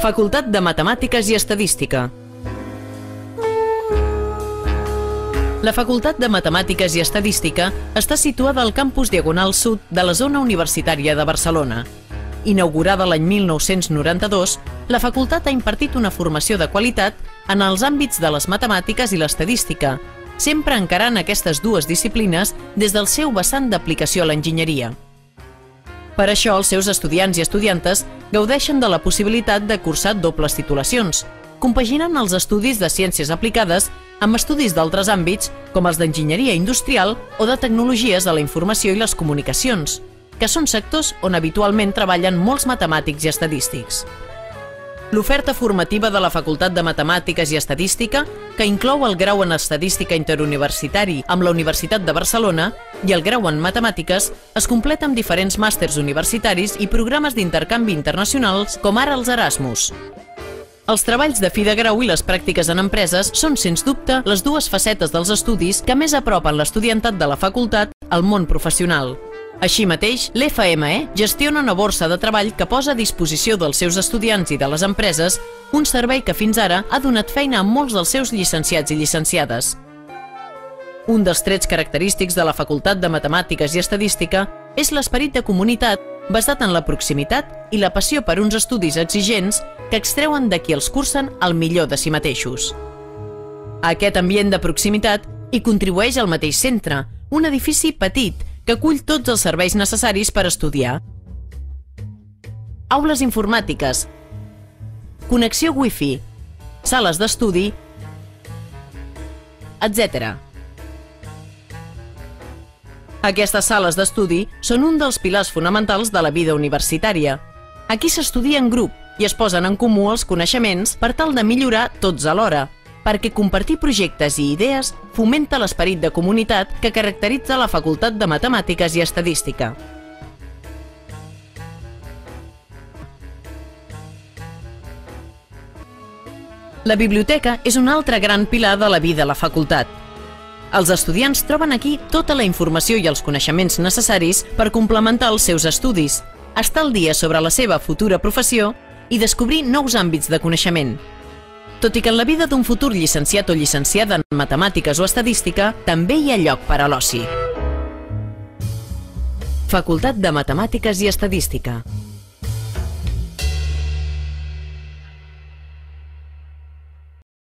Facultat de Matemàtiques i Estadística. La Facultat de Matemàtiques i Estadística està situada al campus Diagonal Sud de la zona universitària de Barcelona. Inaugurada l'any 1992, la facultat ha impartit una formació de qualitat en els àmbits de les matemàtiques i l'estadística, sempre encarant aquestes dues disciplines des del seu vessant d'aplicació a l'enginyeria. Per això, els seus estudiants i estudiantes gaudeixen de la possibilitat de cursar dobles titulacions, compaginant els estudis de ciències aplicades amb estudis d'altres àmbits, com els d'enginyeria industrial o de tecnologies de la informació i les comunicacions, que són sectors on habitualment treballen molts matemàtics i estadístics. L'oferta formativa de la Facultat de Matemàtiques i Estadística, que inclou el grau en Estadística Interuniversitari amb la Universitat de Barcelona i el grau en Matemàtiques, es completa amb diferents màsters universitaris i programes d'intercanvi internacionals, com ara els Erasmus. Els treballs de fi de grau i les pràctiques en empreses són, sens dubte, les dues facetes dels estudis que més apropen l'estudiantat de la facultat al món professional. Així mateix, l'FME gestiona una borsa de treball que posa a disposició dels seus estudiants i de les empreses un servei que fins ara ha donat feina a molts dels seus llicenciats i llicenciades. Un dels trets característics de la Facultat de Matemàtiques i Estadística és l'esperit de comunitat basat en la proximitat i la passió per uns estudis exigents que extreuen de qui els cursen el millor de si mateixos. A aquest ambient de proximitat hi contribueix el mateix centre, un edifici petit que acull tots els serveis necessaris per estudiar. Aules informàtiques, connexió Wi-Fi, sales d'estudi, etc. Aquestes sales d'estudi són un dels pilars fonamentals de la vida universitària. Aquí s'estudia en grup i es posen en comú els coneixements per tal de millorar tots alhora, perquè compartir projectes i idees fomenta l'esperit de comunitat que caracteritza la Facultat de Matemàtiques i Estadística. La biblioteca és un altre gran pilar de la vida a la facultat. Els estudiants troben aquí tota la informació i els coneixements necessaris per complementar els seus estudis, estar al dia sobre la seva futura professió i descobrir nous àmbits de coneixement. Tot i que en la vida d'un futur llicenciat o llicenciada en matemàtiques o estadística també hi ha lloc per a l'oci. Facultat de Matemàtiques i Estadística.